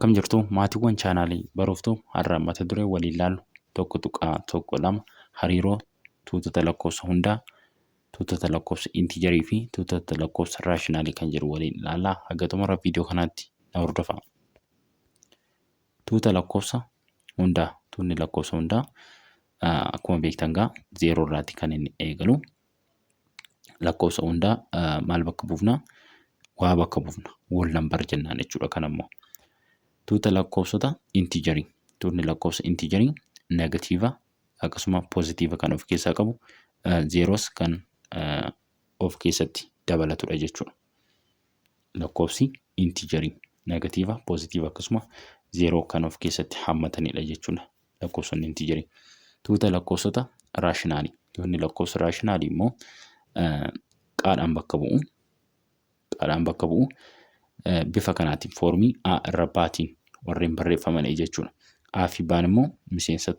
Akkam jirtu maatiiwwan chaanaalii baruuftuu har'a mata duree waliin ilaallu tokko tuqaa tokko lama hariiroo tuutota lakkoofsa hundaa, tuutota lakkoofsa intiijarii fi tuutota lakkoofsa raashinaalii kan jedhu waliin ilaallaa. Haga xumura viidiyoo kanaatti na hordofaa. Tuuta lakkoofsa hundaa, tuutni lakkoofsa hundaa akkuma beektan gaa zeeroo irraati kan inni eegalu. Lakkoofsa hundaa maal bakka buufna? Waa bakka buufna. Whole number jennaan jechuudha. Kanammoo tuuta lakkoofsota intiijarii. Tuutni lakkoofsa intiijarii negatiiva akkasuma poozitiiva kan of keessaa qabu, zeeroos kan of keessatti dabalatudha jechuudha. Lakkoofsi intiijarii negatiiva, poozitiiva akkasuma zeeroo kan of keessatti hammatanidha jechuudha. Lakkoofsonni intiijarii. Tuuta lakkoofsota raashinaalii. Tuutni lakkoofsa raashinaalii immoo qaadhaan bakka bu'u. Qaadhaan bakka bu'u. Bifa kanaatiin foormii A irra baatiin warreen barreeffaman jechuudha. A fi Baan immoo miseensa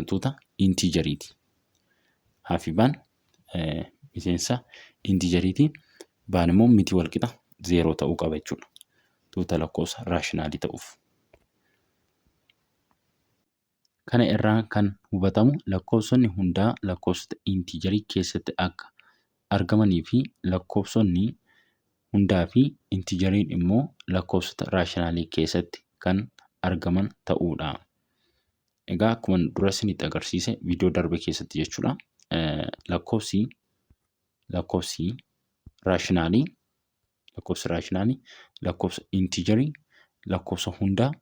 tuuta intiijariiti. A fi Baan miseensa intiijariiti. Baan immoo miti walqixa zeeroo ta'uu qaba jechuudha. Tuuta lakkoofsa raashinaalii ta'uuf. Kana irraa kan hubatamu lakkoofsonni hundaa lakkoofsota intiijarii keessatti akka argamanii fi lakkoofsonni hundaa fi intiijariin immoo lakkoofsota raashinaalii keessatti kan argaman ta'uudha. Egaa akkuma dura isinitti agarsiise viidiyoo darbe keessatti jechuudha. Lakkoofsi raashinaalii, lakkoofsa intiijarii, lakkoofsa hundaa,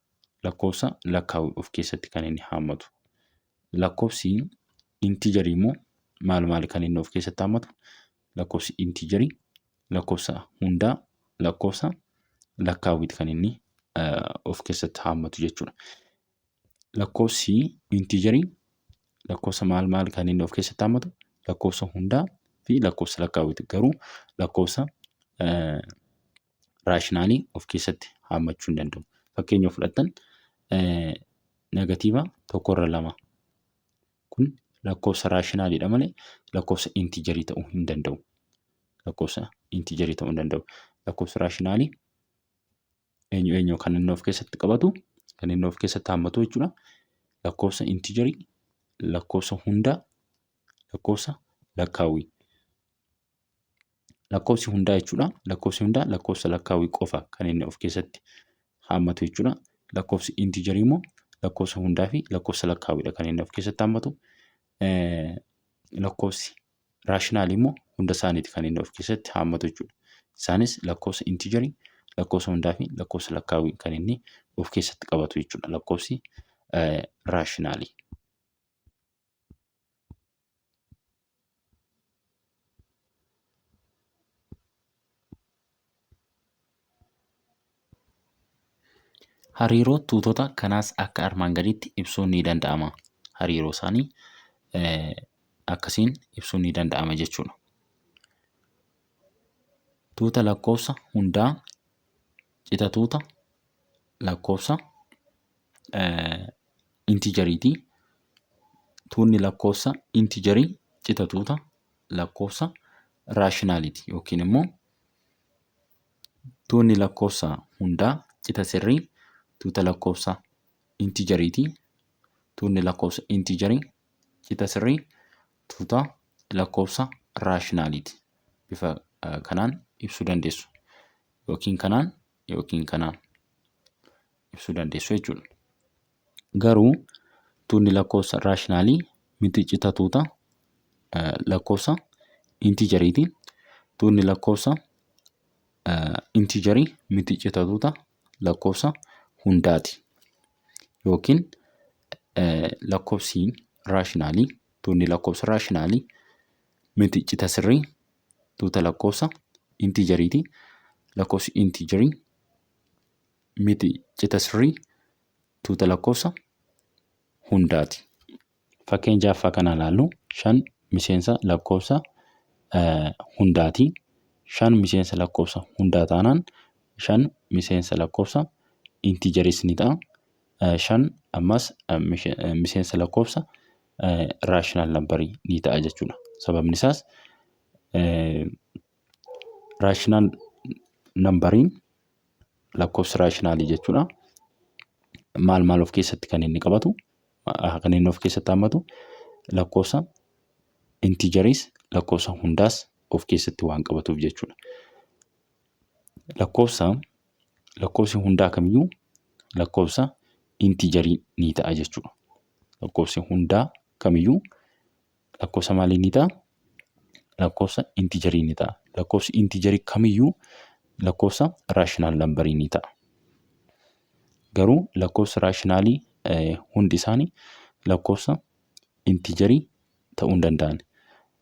lakkoofsa lakkaawii of keessatti kan inni hammatu. Lakkoofsi intiijarii immoo maal kan inni of keessatti hammatu? Lakkoofsi intiijarii, lakkoofsa hundaa, lakkoofsa lakkaawiiti kan inni of keessatti hammatu jechuudha. Lakkoofsi intiijarii lakkoofsa maal kan inni of keessatti hammatu? Lakkoofsa hundaa fi lakkoofsa lakkaawiiti. Garuu lakkoofsa raashinaalii of keessatti hammachuu hin danda'u. Fakkeenya fudhattan negatiiva 1/2. Kun lakkoofsa raashinaaliidha malee lakkoofsa intiijarii ta'uu hin danda'u. Lakkoofsa raashinaalii eenyu kan inni of keessatti qabatu, kan inni of keessatti hammatu jechuudha. Lakkoofsa intiijarii, lakkoofsa hundaa, lakkoofsa lakkaawii. Lakkoofsi hundaa jechuudha. Lakkoofsi hundaa lakkoofsa lakkaawii qofa kan inni of keessatti hammatu jechuudha. Lakkoofsi intiijarii immoo lakkoofsa hundaa fi lakkoofsa lakkaawiidha kan inni of keessatti hammatu. Lakkoofsi raashinaalii immoo hunda isaaniiti kan inni of keessatti hammatu jechuudha. Isaanis lakkoofsa intiijarii, lakkoofsa hundaa fi lakkoofsa lakkaawii kan inni of keessatti qabatu jechuudha. Lakkoofsi raashinaalii. Hariiroo tuutota kanaas akka armaan gaditti ibsuun ni danda'ama. Hariiroo isaanii akkasiin ibsuun ni danda'ama jechuudha. Tuuta lakkoofsa hundaa cita tuuta lakkoofsa intiijariiti. Tuutni lakkoofsa intiijarii cita tuuta lakkoofsa raashinaaliiti. Yookiin immoo tuutni lakkoofsa hundaa cita sirrii tuuta lakkoofsa intiijariiti. Tuutni lakkoofsa intiijarii cita sirrii tuuta lakkoofsa raashinaaliiti. Bifa kanaan ibsuu dandeessu. Yookiin kanaan ibsuu dandeessu jechuudha. Garuu tuutni lakkoofsa raashinaalii miti cita tuuta lakkoofsa intiijariiti. Tuutni lakkoofsa intiijarii miti cita tuuta lakkoofsa hundaati. Yookiin lakkoofsi raashinaalii, tuutni lakkoofsa raashinaalii miti cita sirrii tuuta lakkoofsa intiijariiti. Lakkoofsi intiijarii miti cita sirrii tuuta lakkoofsa hundaati. Fakkeenya jaaffaa kana ilaallu 5 miseensa lakkoofsa hundaati. 5 miseensa lakkoofsa hundaa taanaan 5 miseensa lakkoofsa intiijariis ni ta'a. 5 ammas miseensa lakkoofsa raashinaal nambarii ni ta'a jechuudha. Sababni isaas raashinaal nambariin lakkoofsi raashinaalii jechuudha. Maal of keessatti kan inni qabatu, kan inni of keessatti hammatu lakkoofsa intiijeriis lakkoofsa hundaas of keessatti waan qabatuuf jechuudha. Lakkoofsi hundaa kamiyyuu lakkoofsa intiijerii ni ta'a jechuudha. Lakkoofsi hundaa kamiyyuu lakkoofsa maalii ni ta'a? Lakkoofsa intiijerii ni ta'a. Lakkoofsi intiijerii kamiyyuu lakkoofsa raashinaal nambarii ni ta'a. Garuu lakkoofsa raashinaalii hundi isaanii lakkoofsa intiijerii ta'uu hin danda'an.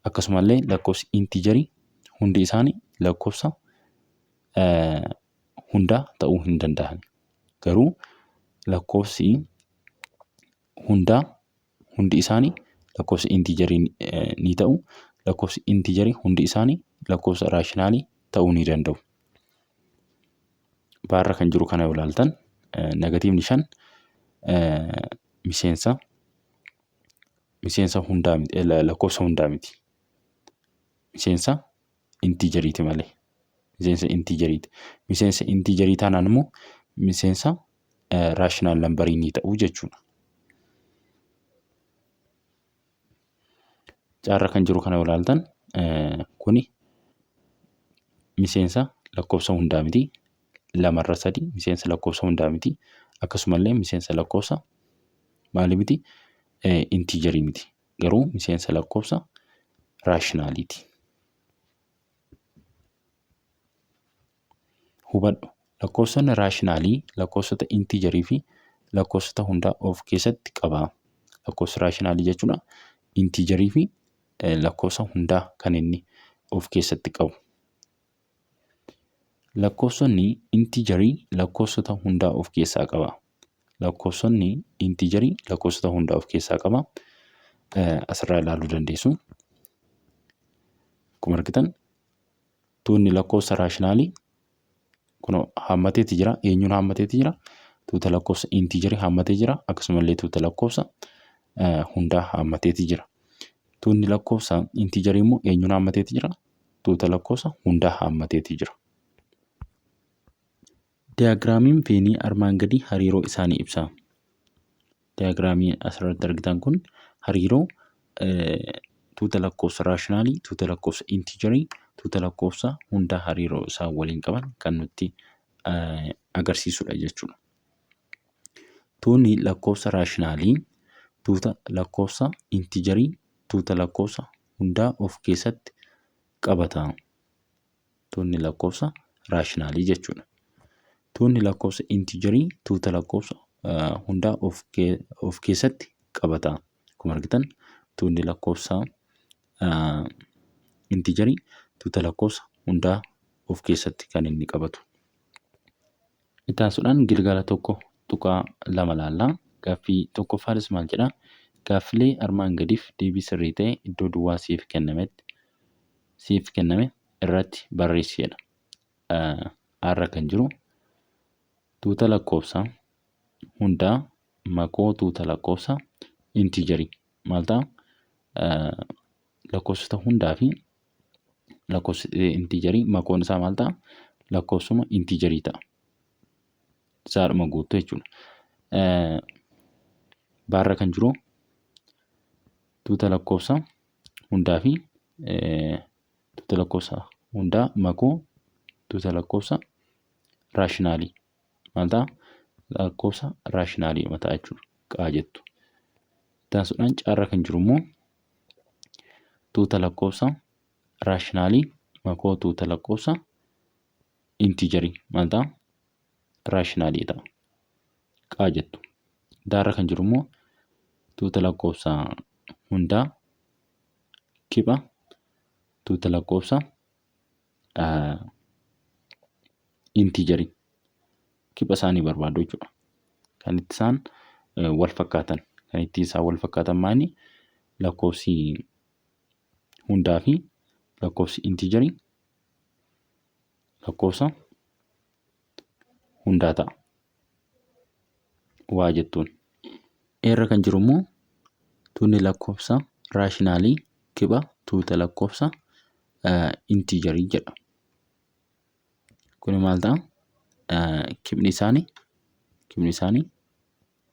Akkasumallee lakkoofsi intiijerii hundi isaanii lakkoofsa hundaa ta'uu hin danda'an. Garuu lakkoofsi hundaa hundi isaanii lakkoofsa intiijerii ni ta'u. Lakkoofsi intiijerii hundi isaanii lakkoofsa raashinaalii ta'uu ni danda'u. Baarra kan jiru kana yoo ilaaltan negatiivni 5 miseensa hundaa miti, lakkoofsa hundaa miti. Miseensa intiijeriiti malee. Miseensa intiijeriiti. Miseensa intiijerii taanaan immoo miseensa raashinaal nambarii ni ta'u jechuudha. Jaarra kan jiru kana yoo ilaaltan kuni miseensa lakkoofsa hundaa miti. 2/3 miseensa lakkoofsa hundaa miti. Akkasumallee miseensa lakkoofsa maali miti? Intiijerii miti. Garuu miseensa lakkoofsa raashinaaliiti. Hubadhu, lakkoofsonni raashinaalii lakkoofsota intiijerii fi lakkoofsota hundaa of keessatti qaba. Lakkoofsa raashinaalii jechuudha intiijerii fi lakkoofsa hundaa kan inni of keessatti qabu. Lakkoofsonni intiijerii lakkoofsota hundaa of keessaa qaba. Lakkoofsonni intiijerii lakkoofsota hundaa of keessaa qaba. Asirraa ilaaluu dandeessu. Akkuma argitan tuutni lakkoofsa raashinaalii kun hammateeti jira. Eenyuun hammateeti jira? Tuuta lakkoofsa intiijerii hammatee jira. Akkasumallee tuuta lakkoofsa hundaa hammateeti jira. Tuutni lakkoofsa intiijerii immoo eenyuun hammateeti jira? Tuuta lakkoofsa hundaa hammateeti jira. Diyaagiraamiin Veenii armaan gadii hariiroo isaanii ibsa. Diyaagiraamiin asirratti argitan kun hariiroo tuuta lakkoofsa raashinaalii, tuuta lakkoofsa intiijerii, tuuta lakkoofsa hundaa hariiroo isaan waliin qaban kan nutti agarsiisudha jechuudha. Tuutni lakkoofsa raashinaalii tuuta lakkoofsa intiijerii, tuuta lakkoofsa hundaa of keessatti qabata. Tuutni lakkoofsa raashinaalii jechuudha. Tuutni lakkoofsa intiijerii tuuta lakkoofsa hundaa of keessatti qabata. Akkuma argitan tuutni lakkoofsa intiijerii tuuta lakkoofsa hundaa of keessatti kan inni qabatu. Itti aansuudhaan gilgala 1.2 ilaallaa. Gaaffii tokkoffaanis maal jedhaa? Gaaffilee armaan gadiif deebii sirrii ta'e iddoo duwwaa siif kenname irratti barreessi jedha. Har'a kan jiru tuuta lakkoofsa hundaa makoo tuuta lakkoofsa intiijerii maal ta'a? Lakkoofsota hundaa fi lakkoofsa intiijerii makoon isaa maal ta'a? Lakkoofsuma intiijerii ta'a. Isaadhuma guutuu jechuudha. Baarra kan jiru tuuta lakkoofsa hundaa fi tuuta lakkoofsa hundaa makoo tuuta lakkoofsa raashinaalii maal ta'a? Lakkoofsa raashinaalii mataa jechuudha. Qaa jettu. Itti aansuudhaan caarra kan jiru immoo tuuta lakkoofsa raashinaalii makoo tuuta lakkoofsa intiijerii maal ta'a? Raashinaalii ta'a. Qaa jettu. Daarra kan jiru immoo tuuta lakkoofsa hundaa kipha tuuta lakkoofsa intiijerii. Kipha isaanii barbaadu jechuudha. Kan itti isaan wal fakkaatan. Kan itti isaan wal fakkaatan maali? Lakkoofsi hundaa fi lakkoofsi intiijerii lakkoofsa hundaa ta'a. Waa jettuun. Eerra kan jiru immoo tuutni lakkoofsa raashinaalii kipha tuuta lakkoofsa intiijerii jedha. Kun maal ta'a? kibni isaanii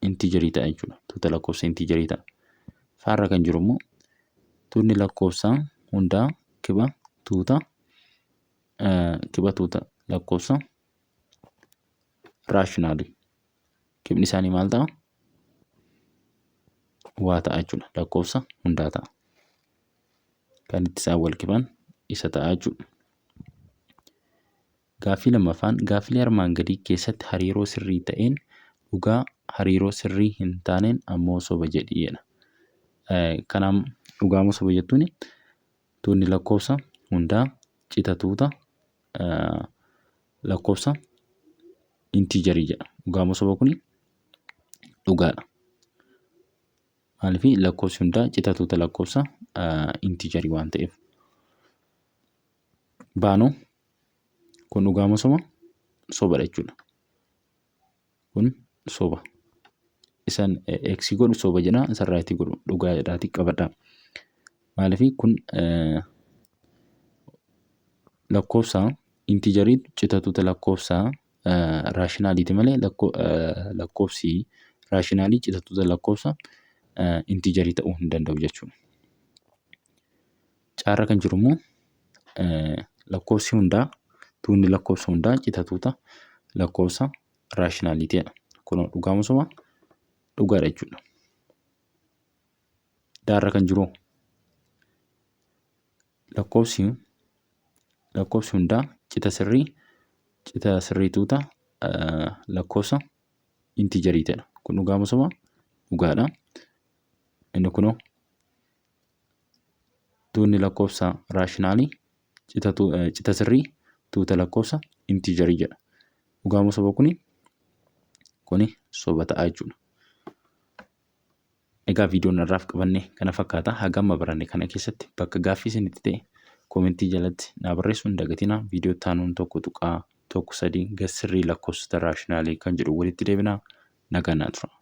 intiijarii ta'a jechuudha. Tuuta lakkoofsa intiijarii ta'a. Faarra kan jiru immoo tuutni lakkoofsaa hundaa kiba tuuta lakkoofsa raashinaali. Kibni isaanii maal ta'a? Waa ta'a jechuudha. Lakkoofsa hundaa ta'a. Kan itti isaan wal kiban isa ta'a jechuudha. Gaaffii lammaffaan gaaffilee armaan gadii keessatti hariiroo sirrii ta'een dhugaa, hariiroo sirrii hin taaneen ammoo soba jedhii jedha. Kanaaf dhugaa moo soba jettuun tuutni lakkoofsa hundaa cita tuuta lakkoofsa intiijarii jedha. Dhugaa moo soba kuni dhugaadha. Maaliif lakkoofsi hundaa cita tuuta lakkoofsa intiijarii waan ta'eef. Baanoo kun dhugaa moo soba? Sobadha jechuudha. Kun soba. Isaan X godhu soba jedha, isaan raayitii godhu dhugaa jedhaatii qabadha. Maaliif kun lakkoofsa intiijarii cita tuuta lakkoofsa raashinaaliiti malee lakkoofsi raashinaalii cita tuuta lakkoofsa intiijarii ta'uu hin danda'u jechuudha. Caarra kan jiru immoo lakkoofsi hundaa tuutni lakkoofsa hundaa cita tuuta lakkoofsa raashinaaliitiidha. Kun dhugaa moo soba? Dhugaadha jechuudha. Daarra kan jiru lakkoofsi hundaa cita sirrii tuuta lakkoofsa intiijariitiidha. Kun dhugaa moo soba? Dhugaadha. Inni kunoo tuutni lakkoofsa raashinaalii cita sirrii tuuta lakkoofsa intiijarii jedha. Dhugaa moo soba kuni? Kuni soba ta'a jechuudha. Egaa viidiyoon irraaf qabanne kana fakkaata. Hagam baranne kana keessatti bakka gaaffii isinitti ta'e koomentii jalatti naa barreessuu hin dagatinaa. Viidiyoo taanuun tokko tuqaa tokko sadii gas sirrii lakkoofsota raashinaalii kan jedhu walitti deebinaa. Nagaan naa tura.